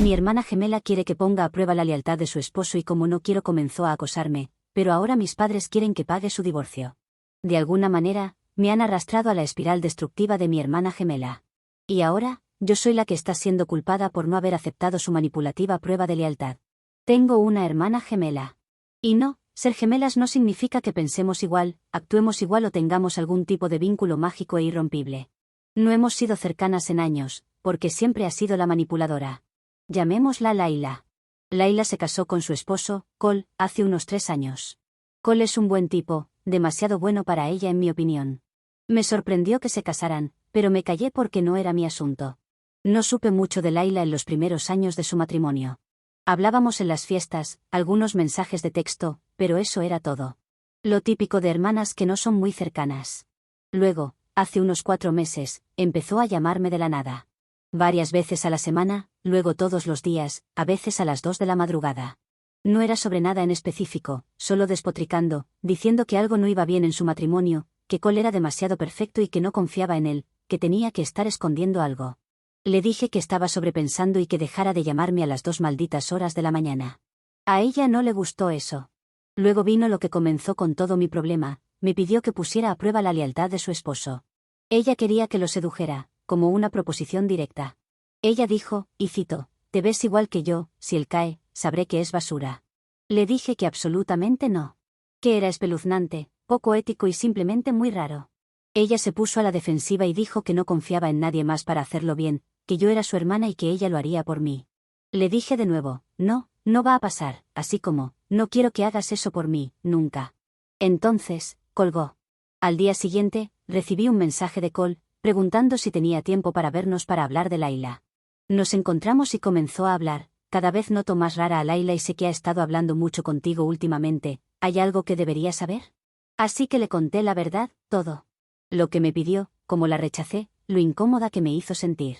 Mi hermana gemela quiere que ponga a prueba la lealtad de su esposo y como no quiero comenzó a acosarme, pero ahora mis padres quieren que pague su divorcio. De alguna manera, me han arrastrado a la espiral destructiva de mi hermana gemela. Y ahora, yo soy la que está siendo culpada por no haber aceptado su manipulativa prueba de lealtad. Tengo una hermana gemela. Y no, ser gemelas no significa que pensemos igual, actuemos igual o tengamos algún tipo de vínculo mágico e irrompible. No hemos sido cercanas en años, porque siempre ha sido la manipuladora. Llamémosla Laila. Laila se casó con su esposo, Cole, hace unos 3 años. Cole es un buen tipo, demasiado bueno para ella en mi opinión. Me sorprendió que se casaran, pero me callé porque no era mi asunto. No supe mucho de Laila en los primeros años de su matrimonio. Hablábamos en las fiestas, algunos mensajes de texto, pero eso era todo. Lo típico de hermanas que no son muy cercanas. Luego, hace unos 4 meses, empezó a llamarme de la nada. Varias veces a la semana, luego todos los días, a veces a las 2 de la madrugada. No era sobre nada en específico, solo despotricando, diciendo que algo no iba bien en su matrimonio, que Cole era demasiado perfecto y que no confiaba en él, que tenía que estar escondiendo algo. Le dije que estaba sobrepensando y que dejara de llamarme a las 2 malditas horas de la mañana. A ella no le gustó eso. Luego vino lo que comenzó con todo mi problema, me pidió que pusiera a prueba la lealtad de su esposo. Ella quería que lo sedujera, como una proposición directa. Ella dijo, y cito, «Te ves igual que yo, si él cae, sabré que es basura». Le dije que absolutamente no. Que era espeluznante, poco ético y simplemente muy raro. Ella se puso a la defensiva y dijo que no confiaba en nadie más para hacerlo bien, que yo era su hermana y que ella lo haría por mí. Le dije de nuevo, no, no va a pasar, así como, no quiero que hagas eso por mí, nunca. Entonces, colgó. Al día siguiente, recibí un mensaje de Cole, preguntando si tenía tiempo para vernos para hablar de Laila. Nos encontramos y comenzó a hablar, cada vez noto más rara a Laila y sé que ha estado hablando mucho contigo últimamente, ¿hay algo que debería saber? Así que le conté la verdad, todo. Lo que me pidió, como la rechacé, lo incómoda que me hizo sentir.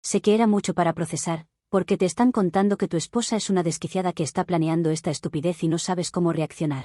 Sé que era mucho para procesar, porque te están contando que tu esposa es una desquiciada que está planeando esta estupidez y no sabes cómo reaccionar.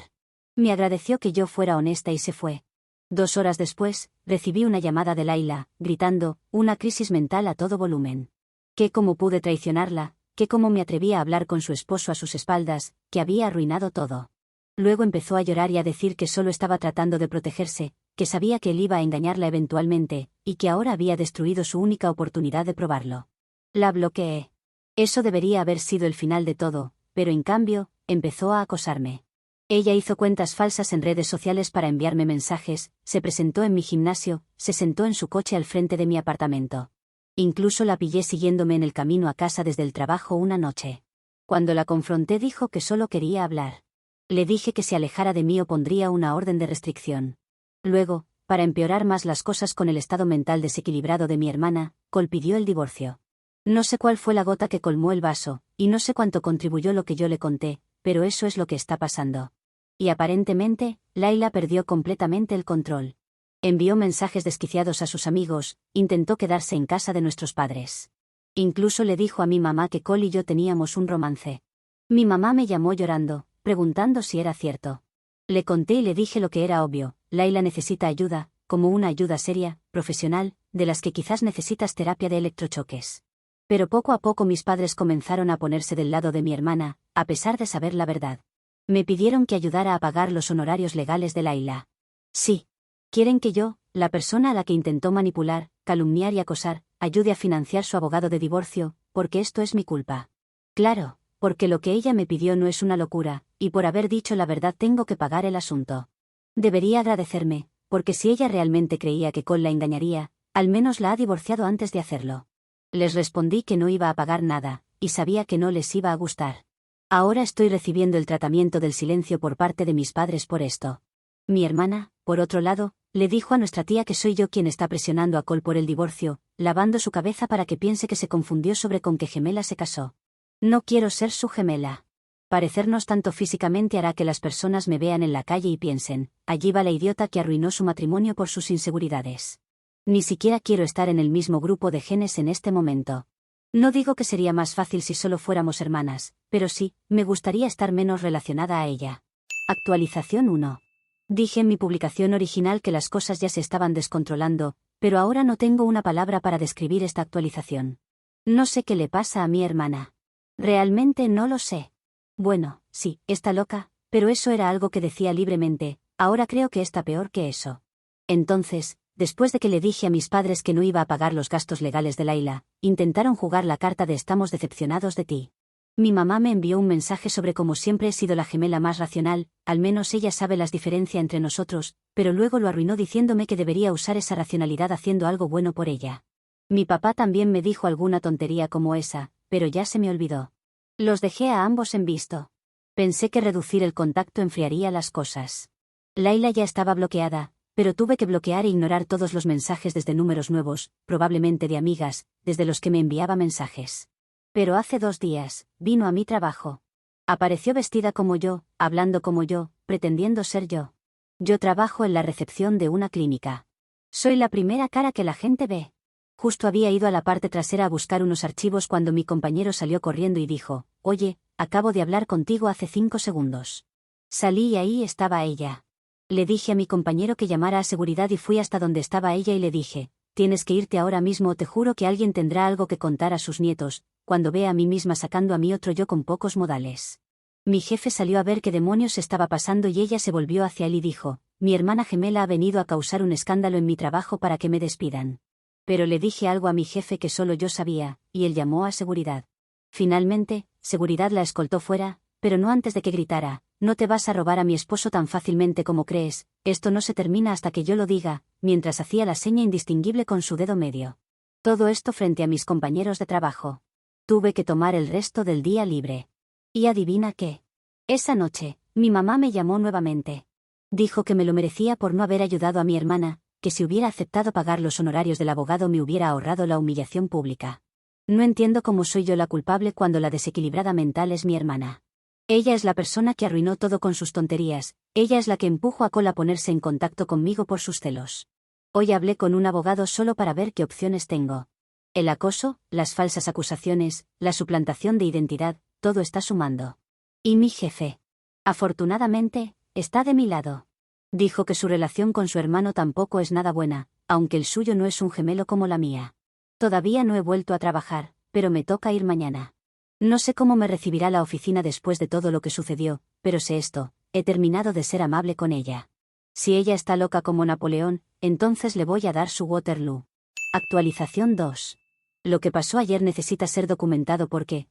Me agradeció que yo fuera honesta y se fue. 2 horas después, recibí una llamada de Laila, gritando, una crisis mental a todo volumen. Que cómo pude traicionarla, que cómo me atrevía a hablar con su esposo a sus espaldas, que había arruinado todo. Luego empezó a llorar y a decir que solo estaba tratando de protegerse, que sabía que él iba a engañarla eventualmente, y que ahora había destruido su única oportunidad de probarlo. La bloqueé. Eso debería haber sido el final de todo, pero en cambio, empezó a acosarme. Ella hizo cuentas falsas en redes sociales para enviarme mensajes, se presentó en mi gimnasio, se sentó en su coche al frente de mi apartamento. Incluso la pillé siguiéndome en el camino a casa desde el trabajo una noche. Cuando la confronté dijo que solo quería hablar. Le dije que se alejara de mí o pondría una orden de restricción. Luego, para empeorar más las cosas con el estado mental desequilibrado de mi hermana, Cole pidió el divorcio. No sé cuál fue la gota que colmó el vaso, y no sé cuánto contribuyó lo que yo le conté, pero eso es lo que está pasando. Y aparentemente, Laila perdió completamente el control. Envió mensajes desquiciados a sus amigos, intentó quedarse en casa de nuestros padres. Incluso le dijo a mi mamá que Cole y yo teníamos un romance. Mi mamá me llamó llorando, preguntando si era cierto. Le conté y le dije lo que era obvio, Laila necesita ayuda, como una ayuda seria, profesional, de las que quizás necesitas terapia de electrochoques. Pero poco a poco mis padres comenzaron a ponerse del lado de mi hermana, a pesar de saber la verdad. Me pidieron que ayudara a pagar los honorarios legales de Laila. Sí. Quieren que yo, la persona a la que intentó manipular, calumniar y acosar, ayude a financiar su abogado de divorcio, porque esto es mi culpa. Claro, porque lo que ella me pidió no es una locura, y por haber dicho la verdad tengo que pagar el asunto. Debería agradecerme, porque si ella realmente creía que Cole la engañaría, al menos la ha divorciado antes de hacerlo. Les respondí que no iba a pagar nada, y sabía que no les iba a gustar. Ahora estoy recibiendo el tratamiento del silencio por parte de mis padres por esto. Mi hermana, por otro lado, le dijo a nuestra tía que soy yo quien está presionando a Cole por el divorcio, lavando su cabeza para que piense que se confundió sobre con qué gemela se casó. No quiero ser su gemela. Parecernos tanto físicamente hará que las personas me vean en la calle y piensen, allí va la idiota que arruinó su matrimonio por sus inseguridades. Ni siquiera quiero estar en el mismo grupo de genes en este momento. No digo que sería más fácil si solo fuéramos hermanas, pero sí, me gustaría estar menos relacionada a ella. Actualización 1. Dije en mi publicación original que las cosas ya se estaban descontrolando, pero ahora no tengo una palabra para describir esta actualización. No sé qué le pasa a mi hermana. Realmente no lo sé. Bueno, sí, está loca, pero eso era algo que decía libremente, ahora creo que está peor que eso. Entonces, después de que le dije a mis padres que no iba a pagar los gastos legales de Laila, intentaron jugar la carta de estamos decepcionados de ti. Mi mamá me envió un mensaje sobre cómo siempre he sido la gemela más racional, al menos ella sabe las diferencias entre nosotros, pero luego lo arruinó diciéndome que debería usar esa racionalidad haciendo algo bueno por ella. Mi papá también me dijo alguna tontería como esa, pero ya se me olvidó. Los dejé a ambos en visto. Pensé que reducir el contacto enfriaría las cosas. Laila ya estaba bloqueada, pero tuve que bloquear e ignorar todos los mensajes desde números nuevos, probablemente de amigas, desde los que me enviaba mensajes. Pero hace 2 días, vino a mi trabajo. Apareció vestida como yo, hablando como yo, pretendiendo ser yo. Yo trabajo en la recepción de una clínica. Soy la primera cara que la gente ve. Justo había ido a la parte trasera a buscar unos archivos cuando mi compañero salió corriendo y dijo, «Oye, acabo de hablar contigo hace 5 segundos». Salí y ahí estaba ella. Le dije a mi compañero que llamara a seguridad y fui hasta donde estaba ella y le dije, «Tienes que irte ahora mismo o te juro que alguien tendrá algo que contar a sus nietos», cuando vea a mí misma sacando a mi otro yo con pocos modales. Mi jefe salió a ver qué demonios estaba pasando y ella se volvió hacia él y dijo, «Mi hermana gemela ha venido a causar un escándalo en mi trabajo para que me despidan». Pero le dije algo a mi jefe que solo yo sabía, y él llamó a seguridad. Finalmente, seguridad la escoltó fuera, pero no antes de que gritara, «No te vas a robar a mi esposo tan fácilmente como crees, esto no se termina hasta que yo lo diga», mientras hacía la seña indistinguible con su dedo medio. Todo esto frente a mis compañeros de trabajo. Tuve que tomar el resto del día libre. Y adivina qué. Esa noche, mi mamá me llamó nuevamente. Dijo que me lo merecía por no haber ayudado a mi hermana, que si hubiera aceptado pagar los honorarios del abogado me hubiera ahorrado la humillación pública. No entiendo cómo soy yo la culpable cuando la desequilibrada mental es mi hermana. Ella es la persona que arruinó todo con sus tonterías, ella es la que empujó a Cole a ponerse en contacto conmigo por sus celos. Hoy hablé con un abogado solo para ver qué opciones tengo. El acoso, las falsas acusaciones, la suplantación de identidad, todo está sumando. Y mi jefe. Afortunadamente, está de mi lado. Dijo que su relación con su hermano tampoco es nada buena, aunque el suyo no es un gemelo como la mía. Todavía no he vuelto a trabajar, pero me toca ir mañana. No sé cómo me recibirá la oficina después de todo lo que sucedió, pero sé esto, he terminado de ser amable con ella. Si ella está loca como Napoleón, entonces le voy a dar su Waterloo. Actualización 2. Lo que pasó ayer necesita ser documentado porque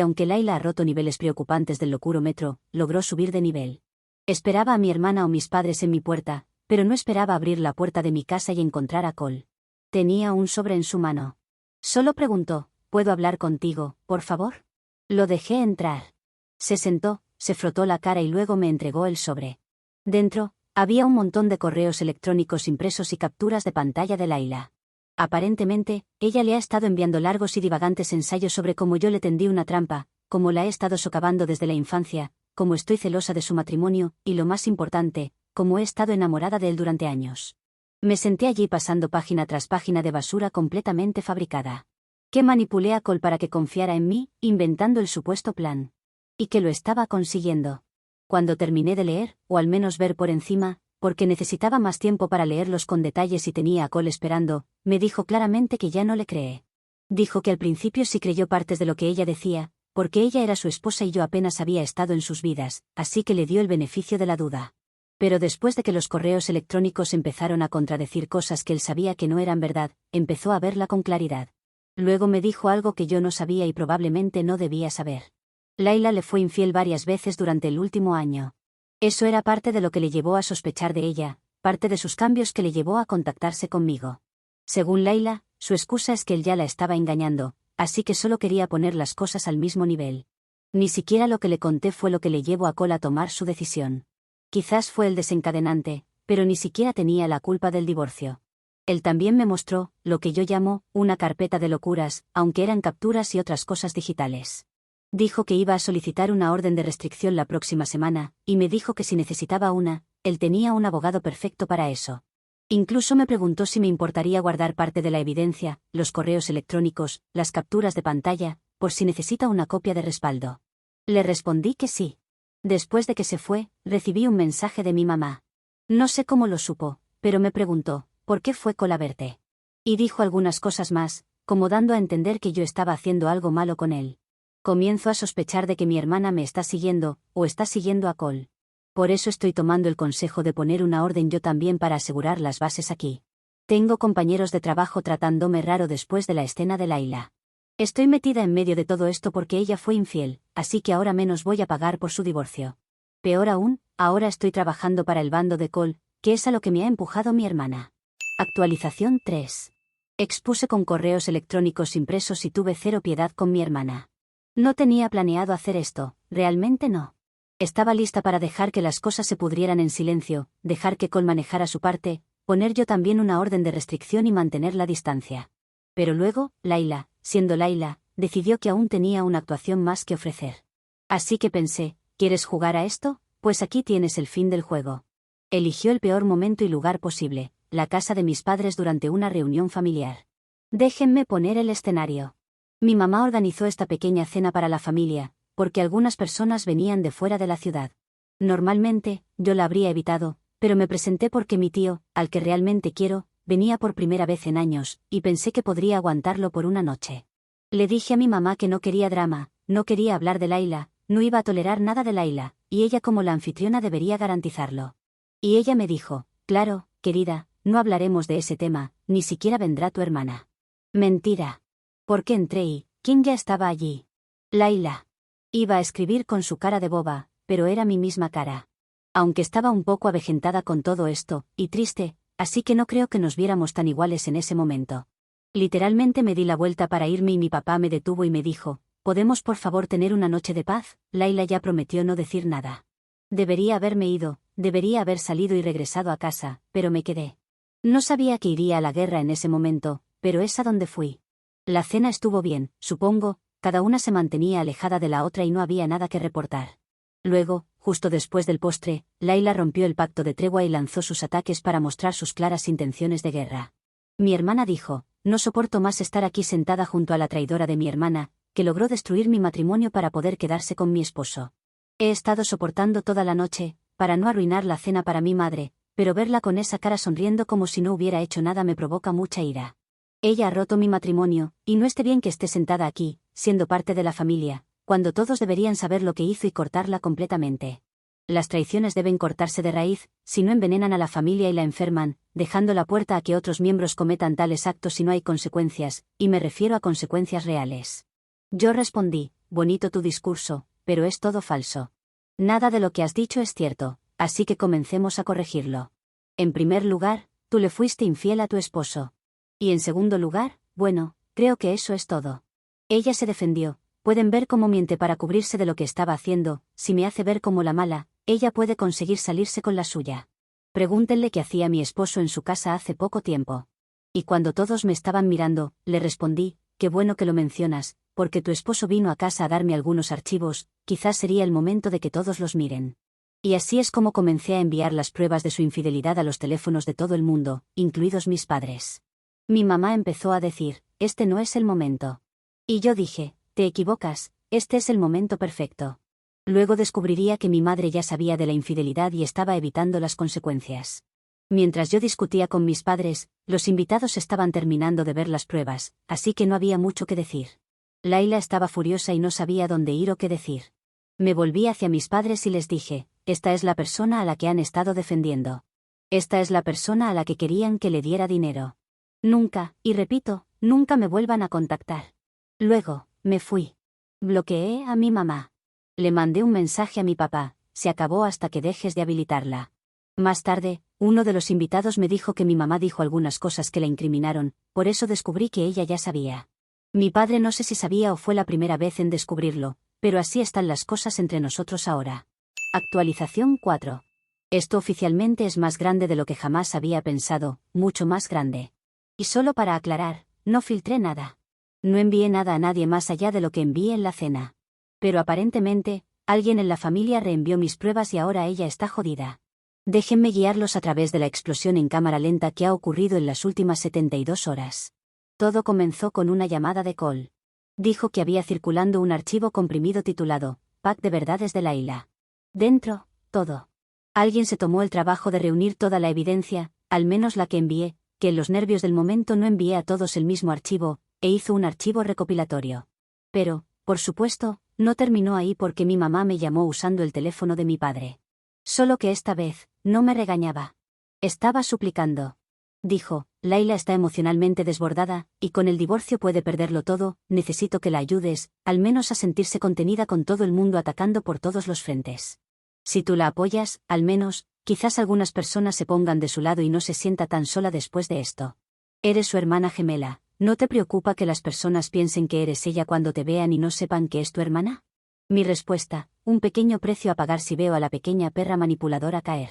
aunque Laila ha roto niveles preocupantes del locurómetro, logró subir de nivel. Esperaba a mi hermana o mis padres en mi puerta, pero no esperaba abrir la puerta de mi casa y encontrar a Cole. Tenía un sobre en su mano. Solo preguntó, «¿Puedo hablar contigo, por favor?» Lo dejé entrar. Se sentó, se frotó la cara y luego me entregó el sobre. Dentro, había un montón de correos electrónicos impresos y capturas de pantalla de Laila. Aparentemente, ella le ha estado enviando largos y divagantes ensayos sobre cómo yo le tendí una trampa, cómo la he estado socavando desde la infancia, cómo estoy celosa de su matrimonio, y lo más importante, cómo he estado enamorada de él durante años. Me senté allí pasando página tras página de basura completamente fabricada. Que manipulé a Cole para que confiara en mí, inventando el supuesto plan. Y que lo estaba consiguiendo. Cuando terminé de leer, o al menos ver por encima, porque necesitaba más tiempo para leerlos con detalles y tenía a Cole esperando, me dijo claramente que ya no le cree. Dijo que al principio sí creyó partes de lo que ella decía, porque ella era su esposa y yo apenas había estado en sus vidas, así que le dio el beneficio de la duda. Pero después de que los correos electrónicos empezaron a contradecir cosas que él sabía que no eran verdad, empezó a verla con claridad. Luego me dijo algo que yo no sabía y probablemente no debía saber. Laila le fue infiel varias veces durante el último año. Eso era parte de lo que le llevó a sospechar de ella, parte de sus cambios que le llevó a contactarse conmigo. Según Laila, su excusa es que él ya la estaba engañando, así que solo quería poner las cosas al mismo nivel. Ni siquiera lo que le conté fue lo que le llevó a Cole a tomar su decisión. Quizás fue el desencadenante, pero ni siquiera tenía la culpa del divorcio. Él también me mostró, lo que yo llamo, una carpeta de locuras, aunque eran capturas y otras cosas digitales. Dijo que iba a solicitar una orden de restricción la próxima semana, y me dijo que si necesitaba una, él tenía un abogado perfecto para eso. Incluso me preguntó si me importaría guardar parte de la evidencia, los correos electrónicos, las capturas de pantalla, por si necesita una copia de respaldo. Le respondí que sí. Después de que se fue, recibí un mensaje de mi mamá. No sé cómo lo supo, pero me preguntó, ¿por qué fue Cole a verte? Y dijo algunas cosas más, como dando a entender que yo estaba haciendo algo malo con él. Comienzo a sospechar de que mi hermana me está siguiendo, o está siguiendo a Cole. Por eso estoy tomando el consejo de poner una orden yo también para asegurar las bases aquí. Tengo compañeros de trabajo tratándome raro después de la escena de Layla. Estoy metida en medio de todo esto porque ella fue infiel, así que ahora menos voy a pagar por su divorcio. Peor aún, ahora estoy trabajando para el bando de Cole, que es a lo que me ha empujado mi hermana. Actualización 3. Expuse con correos electrónicos impresos y tuve cero piedad con mi hermana. No tenía planeado hacer esto, realmente no. Estaba lista para dejar que las cosas se pudrieran en silencio, dejar que Cole manejara su parte, poner yo también una orden de restricción y mantener la distancia. Pero luego, Layla, siendo Layla, decidió que aún tenía una actuación más que ofrecer. Así que pensé, ¿quieres jugar a esto? Pues aquí tienes el fin del juego. Eligió el peor momento y lugar posible, la casa de mis padres durante una reunión familiar. Déjenme poner el escenario. Mi mamá organizó esta pequeña cena para la familia, porque algunas personas venían de fuera de la ciudad. Normalmente, yo la habría evitado, pero me presenté porque mi tío, al que realmente quiero, venía por primera vez en años, y pensé que podría aguantarlo por una noche. Le dije a mi mamá que no quería drama, no quería hablar de Layla, no iba a tolerar nada de Layla, y ella como la anfitriona debería garantizarlo. Y ella me dijo, claro, querida, no hablaremos de ese tema, ni siquiera vendrá tu hermana. Mentira. ¿Por qué entré y quién ya estaba allí? Layla. Iba a escribir con su cara de boba, pero era mi misma cara. Aunque estaba un poco avejentada con todo esto, y triste, así que no creo que nos viéramos tan iguales en ese momento. Literalmente me di la vuelta para irme y mi papá me detuvo y me dijo, ¿podemos por favor tener una noche de paz? Layla ya prometió no decir nada. Debería haberme ido, debería haber salido y regresado a casa, pero me quedé. No sabía que iría a la guerra en ese momento, pero es a donde fui. La cena estuvo bien, supongo, cada una se mantenía alejada de la otra y no había nada que reportar. Luego, justo después del postre, Layla rompió el pacto de tregua y lanzó sus ataques para mostrar sus claras intenciones de guerra. Mi hermana dijo, no soporto más estar aquí sentada junto a la traidora de mi hermana, que logró destruir mi matrimonio para poder quedarse con mi esposo. He estado soportando toda la noche, para no arruinar la cena para mi madre, pero verla con esa cara sonriendo como si no hubiera hecho nada me provoca mucha ira. Ella ha roto mi matrimonio, y no esté bien que esté sentada aquí, siendo parte de la familia, cuando todos deberían saber lo que hizo y cortarla completamente. Las traiciones deben cortarse de raíz, si no envenenan a la familia y la enferman, dejando la puerta a que otros miembros cometan tales actos si no hay consecuencias, y me refiero a consecuencias reales. Yo respondí, bonito tu discurso, pero es todo falso. Nada de lo que has dicho es cierto, así que comencemos a corregirlo. En primer lugar, tú le fuiste infiel a tu esposo. Y en segundo lugar, bueno, creo que eso es todo. Ella se defendió. Pueden ver cómo miente para cubrirse de lo que estaba haciendo, si me hace ver como la mala, ella puede conseguir salirse con la suya. Pregúntenle qué hacía mi esposo en su casa hace poco tiempo. Y cuando todos me estaban mirando, le respondí, qué bueno que lo mencionas, porque tu esposo vino a casa a darme algunos archivos, quizás sería el momento de que todos los miren. Y así es como comencé a enviar las pruebas de su infidelidad a los teléfonos de todo el mundo, incluidos mis padres. Mi mamá empezó a decir, este no es el momento. Y yo dije, te equivocas, este es el momento perfecto. Luego descubriría que mi madre ya sabía de la infidelidad y estaba evitando las consecuencias. Mientras yo discutía con mis padres, los invitados estaban terminando de ver las pruebas, así que no había mucho que decir. Layla estaba furiosa y no sabía dónde ir o qué decir. Me volví hacia mis padres y les dije, esta es la persona a la que han estado defendiendo. Esta es la persona a la que querían que le diera dinero. Nunca, y repito, nunca me vuelvan a contactar. Luego, me fui. Bloqueé a mi mamá. Le mandé un mensaje a mi papá, se acabó hasta que dejes de habilitarla. Más tarde, uno de los invitados me dijo que mi mamá dijo algunas cosas que la incriminaron, por eso descubrí que ella ya sabía. Mi padre no sé si sabía o fue la primera vez en descubrirlo, pero así están las cosas entre nosotros ahora. Actualización 4. Esto oficialmente es más grande de lo que jamás había pensado, mucho más grande. Y solo para aclarar, no filtré nada. No envié nada a nadie más allá de lo que envié en la cena. Pero aparentemente, alguien en la familia reenvió mis pruebas y ahora ella está jodida. Déjenme guiarlos a través de la explosión en cámara lenta que ha ocurrido en las últimas 72 horas. Todo comenzó con una llamada de Cole. Dijo que había circulando un archivo comprimido titulado, Pack de verdades de Layla. Dentro, todo. Alguien se tomó el trabajo de reunir toda la evidencia, al menos la que envié, que en los nervios del momento no envié a todos el mismo archivo, e hizo un archivo recopilatorio. Pero, Por supuesto, no terminó ahí porque mi mamá me llamó usando el teléfono de mi padre. Solo que esta vez, no me regañaba. Estaba suplicando. Dijo, Laila está emocionalmente desbordada, y con el divorcio puede perderlo todo, necesito que la ayudes, al menos a sentirse contenida con todo el mundo atacando por todos los frentes. Si tú la apoyas, al menos, quizás algunas personas se pongan de su lado y no se sienta tan sola después de esto. Eres su hermana gemela, ¿no te preocupa que las personas piensen que eres ella cuando te vean y no sepan que es tu hermana? Mi respuesta, un pequeño precio a pagar si veo a la pequeña perra manipuladora caer.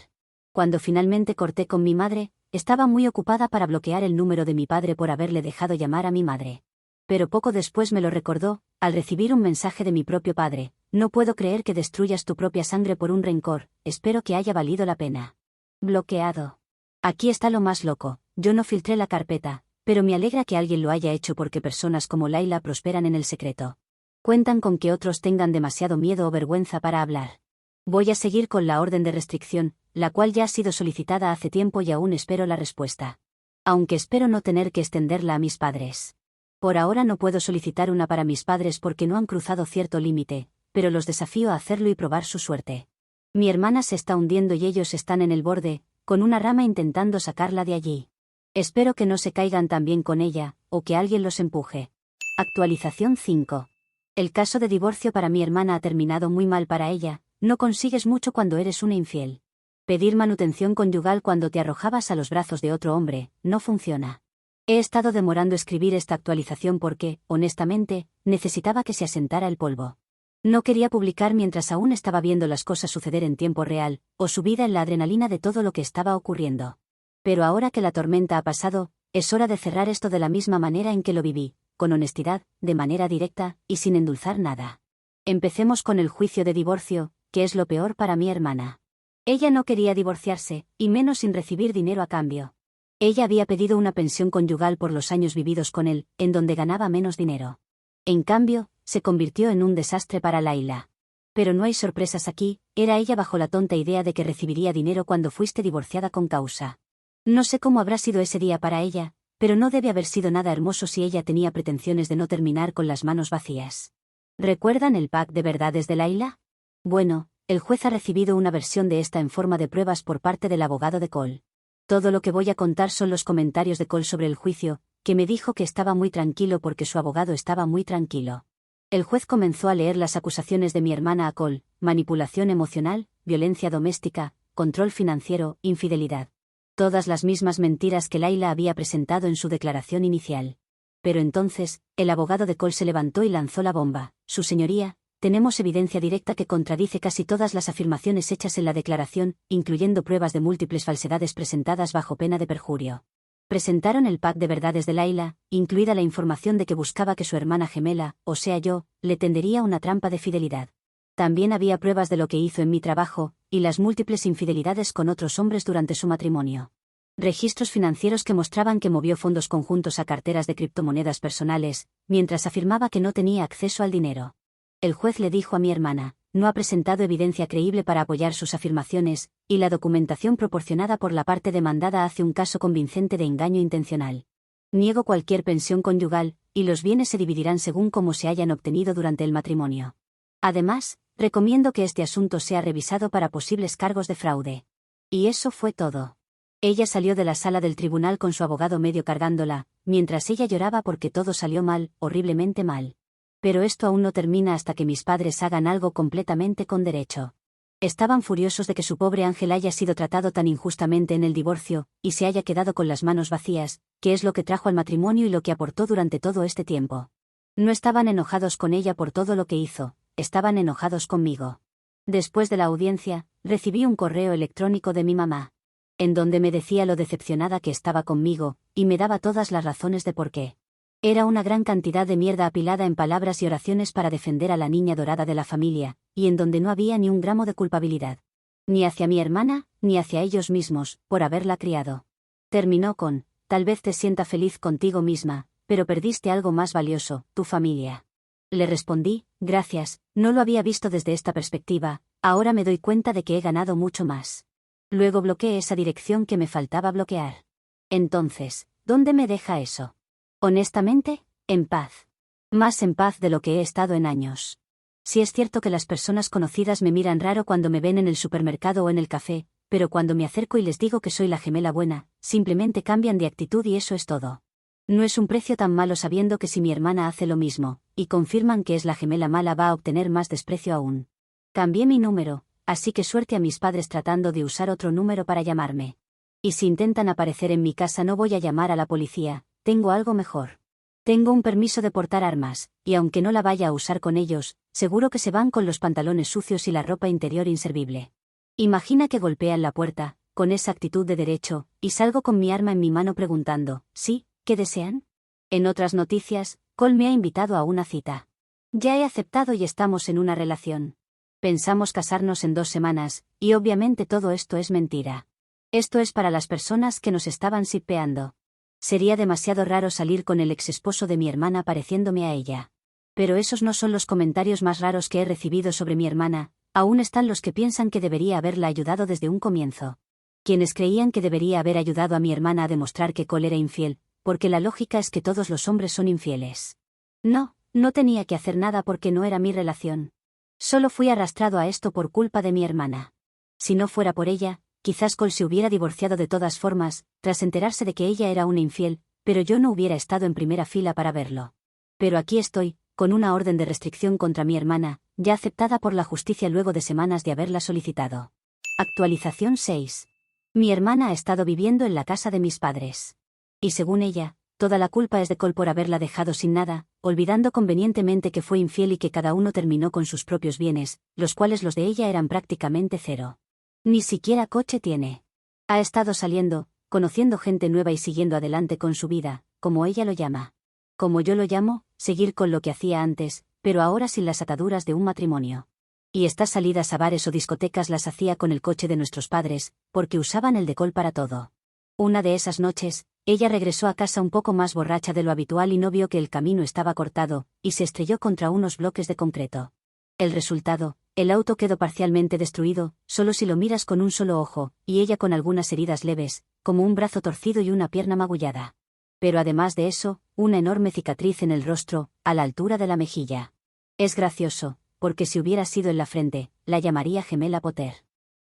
Cuando finalmente corté con mi madre, estaba muy ocupada para bloquear el número de mi padre por haberle dejado llamar a mi madre. Pero poco después me lo recordó, al recibir un mensaje de mi propio padre: no puedo creer que destruyas tu propia sangre por un rencor, espero que haya valido la pena. Bloqueado. Aquí está lo más loco, yo no filtré la carpeta, pero me alegra que alguien lo haya hecho porque personas como Laila prosperan en el secreto. Cuentan con que otros tengan demasiado miedo o vergüenza para hablar. Voy a seguir con la orden de restricción, la cual ya ha sido solicitada hace tiempo y aún espero la respuesta. Aunque espero no tener que extenderla a mis padres. Por ahora no puedo solicitar una para mis padres porque no han cruzado cierto límite, pero los desafío a hacerlo y probar su suerte. Mi hermana se está hundiendo y ellos están en el borde, con una rama intentando sacarla de allí. Espero que no se caigan también con ella, o que alguien los empuje. Actualización 5. El caso de divorcio para mi hermana ha terminado muy mal para ella. No consigues mucho cuando eres una infiel. Pedir manutención conyugal cuando te arrojabas a los brazos de otro hombre, no funciona. He estado demorando escribir esta actualización porque, honestamente, necesitaba que se asentara el polvo. No quería publicar mientras aún estaba viendo las cosas suceder en tiempo real, o subida en la adrenalina de todo lo que estaba ocurriendo. Pero ahora que la tormenta ha pasado, es hora de cerrar esto de la misma manera en que lo viví, con honestidad, de manera directa, y sin endulzar nada. Empecemos con el juicio de divorcio, que es lo peor para mi hermana. Ella no quería divorciarse, y menos sin recibir dinero a cambio. Ella había pedido una pensión conyugal por los años vividos con él, en donde ganaba menos dinero. En cambio, se convirtió en un desastre para Laila. Pero no hay sorpresas aquí, era ella bajo la tonta idea de que recibiría dinero cuando fuiste divorciada con causa. No sé cómo habrá sido ese día para ella, pero no debe haber sido nada hermoso si ella tenía pretensiones de no terminar con las manos vacías. ¿Recuerdan el pack de verdades de Laila? Bueno, el juez ha recibido una versión de esta en forma de pruebas por parte del abogado de Cole. Todo lo que voy a contar son los comentarios de Cole sobre el juicio, que me dijo que estaba muy tranquilo porque su abogado estaba muy tranquilo. El juez comenzó a leer las acusaciones de mi hermana a Cole: manipulación emocional, violencia doméstica, control financiero, infidelidad. Todas las mismas mentiras que Laila había presentado en su declaración inicial. Pero entonces, el abogado de Cole se levantó y lanzó la bomba: Su señoría, tenemos evidencia directa que contradice casi todas las afirmaciones hechas en la declaración, incluyendo pruebas de múltiples falsedades presentadas bajo pena de perjurio. Presentaron el pack de verdades de Laila, incluida la información de que buscaba que su hermana gemela, o sea yo, le tendería una trampa de fidelidad. También había pruebas de lo que hizo en mi trabajo, y las múltiples infidelidades con otros hombres durante su matrimonio. Registros financieros que mostraban que movió fondos conjuntos a carteras de criptomonedas personales, mientras afirmaba que no tenía acceso al dinero. El juez le dijo a mi hermana: no ha presentado evidencia creíble para apoyar sus afirmaciones, y la documentación proporcionada por la parte demandada hace un caso convincente de engaño intencional. Niego cualquier pensión conyugal, y los bienes se dividirán según cómo se hayan obtenido durante el matrimonio. Además, recomiendo que este asunto sea revisado para posibles cargos de fraude. Y eso fue todo. Ella salió de la sala del tribunal con su abogado medio cargándola, mientras ella lloraba porque todo salió mal, horriblemente mal. Pero esto aún no termina hasta que mis padres hagan algo completamente con derecho. Estaban furiosos de que su pobre ángel haya sido tratado tan injustamente en el divorcio, y se haya quedado con las manos vacías, que es lo que trajo al matrimonio y lo que aportó durante todo este tiempo. No estaban enojados con ella por todo lo que hizo, estaban enojados conmigo. Después de la audiencia, recibí un correo electrónico de mi mamá, en donde me decía lo decepcionada que estaba conmigo, y me daba todas las razones de por qué. Era una gran cantidad de mierda apilada en palabras y oraciones para defender a la niña dorada de la familia, y en donde no había ni un gramo de culpabilidad. Ni hacia mi hermana, ni hacia ellos mismos, por haberla criado. Terminó con: tal vez te sienta feliz contigo misma, pero perdiste algo más valioso, tu familia. Le respondí: gracias, no lo había visto desde esta perspectiva, ahora me doy cuenta de que he ganado mucho más. Luego bloqueé esa dirección que me faltaba bloquear. Entonces, ¿dónde me deja eso? Honestamente, en paz. Más en paz de lo que he estado en años. Sí es cierto que las personas conocidas me miran raro cuando me ven en el supermercado o en el café, pero cuando me acerco y les digo que soy la gemela buena, simplemente cambian de actitud y eso es todo. No es un precio tan malo sabiendo que si mi hermana hace lo mismo, y confirman que es la gemela mala, va a obtener más desprecio aún. Cambié mi número, así que suerte a mis padres tratando de usar otro número para llamarme. Y si intentan aparecer en mi casa no voy a llamar a la policía, tengo algo mejor. Tengo un permiso de portar armas, y aunque no la vaya a usar con ellos, seguro que se van con los pantalones sucios y la ropa interior inservible. Imagina que golpean la puerta, con esa actitud de derecho, y salgo con mi arma en mi mano preguntando, ¿sí? ¿Qué desean? En otras noticias, Cole me ha invitado a una cita. Ya he aceptado y estamos en una relación. Pensamos casarnos en 2 semanas, y obviamente todo esto es mentira. Esto es para las personas que nos estaban shippeando. Sería demasiado raro salir con el exesposo de mi hermana pareciéndome a ella. Pero esos no son los comentarios más raros que he recibido sobre mi hermana, aún están los que piensan que debería haberla ayudado desde un comienzo. Quienes creían que debería haber ayudado a mi hermana a demostrar que Cole era infiel, porque la lógica es que todos los hombres son infieles. No tenía que hacer nada porque no era mi relación. Solo fui arrastrado a esto por culpa de mi hermana. Si no fuera por ella, quizás Cole se hubiera divorciado de todas formas, tras enterarse de que ella era una infiel, pero yo no hubiera estado en primera fila para verlo. Pero aquí estoy, con una orden de restricción contra mi hermana, ya aceptada por la justicia luego de semanas de haberla solicitado. Actualización 6. Mi hermana ha estado viviendo en la casa de mis padres. Y según ella, toda la culpa es de Cole por haberla dejado sin nada, olvidando convenientemente que fue infiel y que cada uno terminó con sus propios bienes, los cuales los de ella eran prácticamente cero. Ni siquiera coche tiene. Ha estado saliendo, conociendo gente nueva y siguiendo adelante con su vida, como ella lo llama. Como yo lo llamo, seguir con lo que hacía antes, pero ahora sin las ataduras de un matrimonio. Y estas salidas a bares o discotecas las hacía con el coche de nuestros padres, porque usaban el de Cole para todo. Una de esas noches, ella regresó a casa un poco más borracha de lo habitual y no vio que el camino estaba cortado, y se estrelló contra unos bloques de concreto. El resultado, el auto quedó parcialmente destruido, solo si lo miras con un solo ojo, y ella con algunas heridas leves, como un brazo torcido y una pierna magullada. Pero además de eso, una enorme cicatriz en el rostro, a la altura de la mejilla. Es gracioso, porque si hubiera sido en la frente, la llamaría gemela Potter.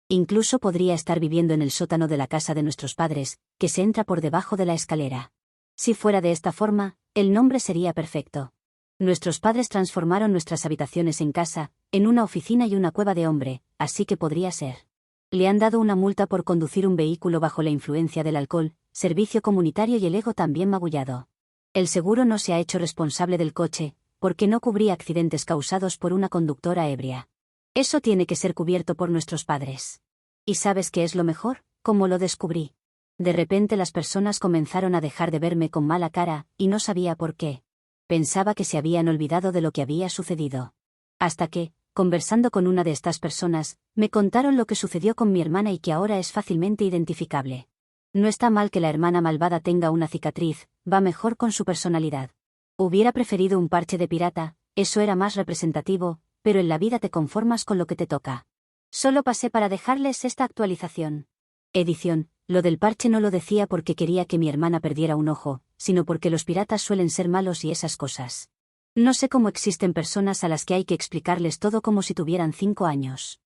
Incluso podría estar viviendo en el sótano de la casa de nuestros padres, que se entra por debajo de la escalera. Si fuera de esta forma, el nombre sería perfecto. Nuestros padres transformaron nuestras habitaciones en casa, en una oficina y una cueva de hombre, así que podría ser. Le han dado una multa por conducir un vehículo bajo la influencia del alcohol, servicio comunitario y el ego también magullado. El seguro no se ha hecho responsable del coche, porque no cubría accidentes causados por una conductora ebria. Eso tiene que ser cubierto por nuestros padres. ¿Y sabes qué es lo mejor? ¿Cómo lo descubrí? De repente las personas comenzaron a dejar de verme con mala cara, y no sabía por qué. Pensaba que se habían olvidado de lo que había sucedido. Hasta que, conversando con una de estas personas, me contaron lo que sucedió con mi hermana y que ahora es fácilmente identificable. No está mal que la hermana malvada tenga una cicatriz, va mejor con su personalidad. Hubiera preferido un parche de pirata, eso era más representativo, pero en la vida te conformas con lo que te toca. Solo pasé para dejarles esta actualización. Edición, lo del parche no lo decía porque quería que mi hermana perdiera un ojo, sino porque los piratas suelen ser malos y esas cosas. No sé cómo existen personas a las que hay que explicarles todo como si tuvieran 5 años.